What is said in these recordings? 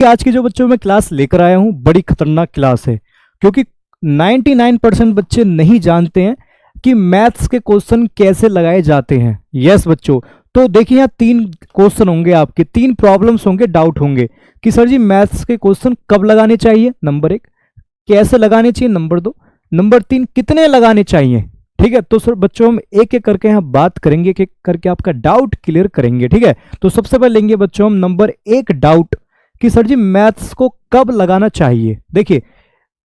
आज की जो बच्चों में क्लास लेकर आया हूं बड़ी खतरनाक क्लास है, क्योंकि 99% बच्चे नहीं जानते हैं कि मैथ्स के क्वेश्चन कैसे लगाए जाते हैं। यस बच्चों, तो देखिए यहाँ 3 क्वेश्चन होंगे, आपके 3 प्रॉब्लम्स होंगे, डाउट होंगे कि सर जी मैथ्स के क्वेश्चन कब लगाने चाहिए, नंबर 1, कैसे लगाने चाहिए, नंबर 2, नंबर 3 कितने लगाने चाहिए। ठीक है, तो सर बच्चों हम एक एक करके यहाँ बात करेंगे, एक एक करके आपका डाउट क्लियर करेंगे। ठीक है, तो सबसे पहले लेंगे बच्चों हम नंबर 1 डाउट कि सर जी मैथ्स को कब लगाना चाहिए। देखिए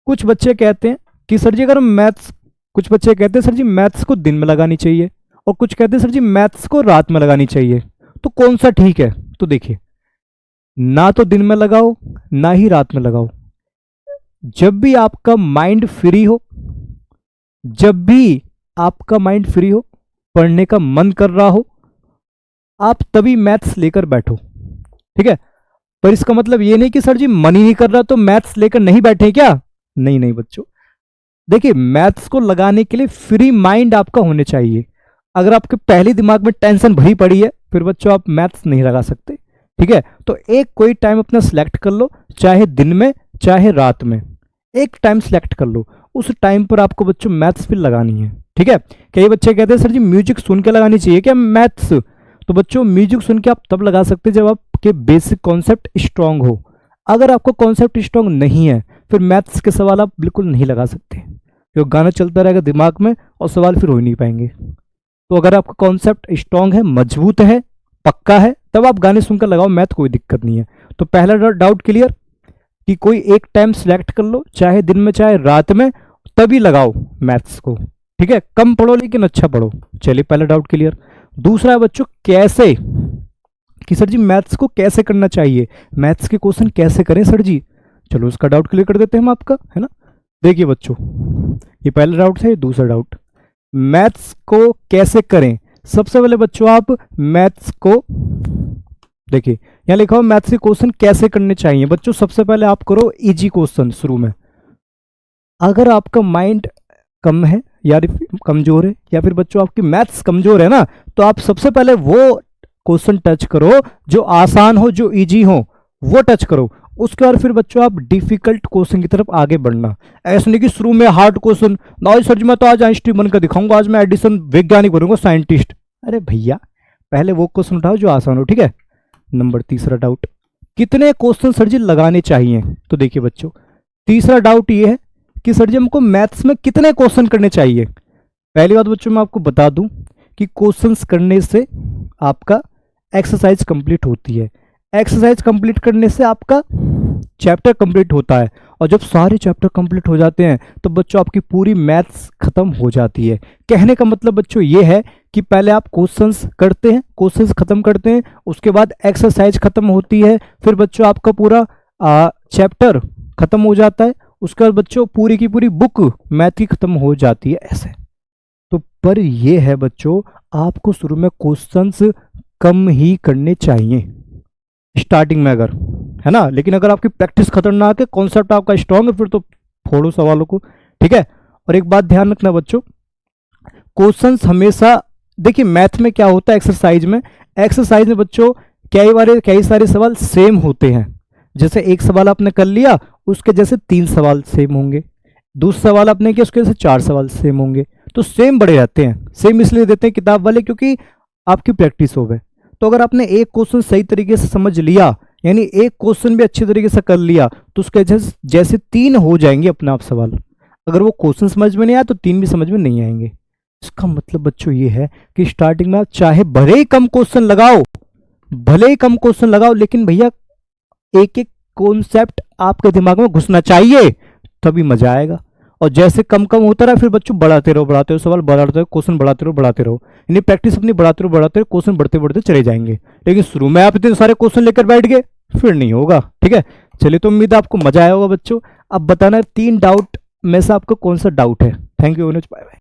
कुछ बच्चे कहते हैं कि सर जी अगर मैथ्स, कुछ बच्चे कहते हैं सर जी मैथ्स को दिन में लगानी चाहिए, और कुछ कहते हैं सर जी मैथ्स को रात में लगानी चाहिए। तो कौन सा ठीक है? तो देखिए, ना तो दिन में लगाओ ना ही रात में लगाओ। जब भी आपका माइंड फ्री हो, जब भी आपका माइंड फ्री हो, पढ़ने का मन कर रहा हो, आप तभी मैथ्स लेकर बैठो। ठीक है, पर इसका मतलब ये नहीं कि सर जी मन ही नहीं कर रहा तो मैथ्स लेकर नहीं बैठे क्या? नहीं नहीं बच्चों, देखिए मैथ्स को लगाने के लिए फ्री माइंड आपका होने चाहिए। अगर आपके पहले दिमाग में टेंशन भरी पड़ी है फिर बच्चों आप मैथ्स नहीं लगा सकते। ठीक है, तो एक कोई टाइम अपना सिलेक्ट कर लो, चाहे दिन में चाहे रात में, एक टाइम सिलेक्ट कर लो, उस टाइम पर आपको बच्चों मैथ्स फिर लगानी है। ठीक है, कई बच्चे कहते हैं सर जी म्यूजिक सुन के लगानी चाहिए क्या मैथ्स? तो बच्चों म्यूजिक सुन के आप तब लगा सकते हैं जब आपके बेसिक कॉन्सेप्ट स्ट्रांग हो। अगर आपको कॉन्सेप्ट स्ट्रांग नहीं है फिर मैथ्स के सवाल आप बिल्कुल नहीं लगा सकते, क्योंकि गाना चलता रहेगा दिमाग में और सवाल फिर हो ही नहीं पाएंगे। तो अगर आपका कॉन्सेप्ट स्ट्रांग है, मजबूत है, पक्का है, तब आप गाने सुनकर लगाओ, मैथ कोई दिक्कत नहीं है। तो पहला डाउट क्लियर कि कोई एक टाइम सिलेक्ट कर लो, चाहे दिन में चाहे रात में, तभी लगाओ मैथ्स को। ठीक है, कम पढ़ो लेकिन अच्छा पढ़ो। चलिए पहला डाउट क्लियर। दूसरा है बच्चों कैसे, कि सर जी मैथ्स को कैसे करना चाहिए, मैथ्स के क्वेश्चन कैसे करें सर जी। चलो उसका डाउट क्लियर कर देते हैं हम आपका, है ना। देखिए बच्चों, ये पहला डाउट है, ये दूसरा डाउट, मैथ्स को कैसे करें। सबसे पहले बच्चों आप मैथ्स को देखिए, यहां लिखा हो मैथ्स के क्वेश्चन कैसे करने चाहिए। बच्चों सबसे पहले आप करो इजी क्वेश्चन शुरू में। अगर आपका माइंड कम है या कमजोर है, या फिर बच्चों आपकी मैथ्स कमजोर है ना, तो आप सबसे पहले वो क्वेश्चन टच करो जो आसान हो, जो इजी हो, वो टच करो। उसके बाद फिर बच्चों आप डिफिकल्ट क्वेश्चन की तरफ आगे बढ़ना। ऐसा नहीं कि शुरू में हार्ड क्वेश्चन, ना सर जी मैं तो आज आइंस्टीन बनकर दिखाऊंगा, आज मैं एडिसन वैज्ञानिक बनूंगा, साइंटिस्ट। अरे भैया पहले वो क्वेश्चन उठाओ जो आसान हो। ठीक है, नंबर तीसरा डाउट, कितने क्वेश्चन सर जी लगाने चाहिए। तो देखिए बच्चों, तीसरा डाउट ये है कि सर जी हमको मैथ्स में कितने क्वेश्चन करने चाहिए। पहली बात बच्चों मैं आपको बता दूं कि क्वेश्चंस करने से आपका एक्सरसाइज कंप्लीट होती है, एक्सरसाइज कंप्लीट करने से आपका चैप्टर कंप्लीट होता है, और जब सारे चैप्टर कंप्लीट हो जाते हैं तो बच्चों आपकी पूरी मैथ्स खत्म हो जाती है। कहने का मतलब बच्चों ये है कि पहले आप क्वेश्चंस करते हैं, क्वेश्चंस खत्म करते हैं, उसके बाद एक्सरसाइज खत्म होती है, फिर बच्चों आपका पूरा चैप्टर खत्म हो जाता है, उसके बाद बच्चों पूरी की पूरी बुक मैथ की खत्म हो जाती है ऐसे। तो पर ये है बच्चों, आपको शुरू में क्वेश्चंस कम ही करने चाहिए स्टार्टिंग में, अगर है ना। लेकिन अगर आपकी प्रैक्टिस खतरनाक है, कॉन्सेप्ट आपका स्ट्रांग है, फिर तो फोड़ो सवालों को। ठीक है, और एक बात ध्यान रखना बच्चों, क्वेश्चंस हमेशा देखिए मैथ में क्या होता है, एक्सरसाइज में बच्चों कई सारे सवाल सेम होते हैं। जैसे एक सवाल आपने कर लिया, उसके जैसे 3 सवाल सेम होंगे, दूसरा सवाल आपने किया उसके जैसे 4 सवाल सेम होंगे। तो सेम बड़े रहते हैं, सेम इसलिए देते हैं किताब वाले क्योंकि आपकी प्रैक्टिस हो गए। तो अगर आपने एक क्वेश्चन सही तरीके से समझ लिया, यानी एक क्वेश्चन भी अच्छी तरीके से कर लिया, तो उसके जैसे 3 हो जाएंगे अपने आप सवाल। अगर वो क्वेश्चन समझ में नहीं आया तो 3 भी समझ में नहीं आएंगे। इसका मतलब बच्चों ये है कि स्टार्टिंग में आप चाहे भले ही कम क्वेश्चन लगाओ, लेकिन भैया एक एक कॉन्सेप्ट आपके दिमाग में घुसना चाहिए, तभी मजा आएगा। और जैसे कम कम होता रहा फिर बच्चों बढ़ाते रहो सवाल, बढ़ाते रहो क्वेश्चन, बढ़ाते रहो, यानी प्रैक्टिस अपनी बढ़ाते रहो, क्वेश्चन बढ़ते चले जाएंगे। लेकिन शुरू में आप इतने सारे क्वेश्चन लेकर बैठ गए फिर नहीं होगा। ठीक है, चलिए तो उम्मीद है आपको मजा आया होगा बच्चों। अब बताना 3 डाउट में से आपको कौन सा डाउट है। Thank you very much, bye bye.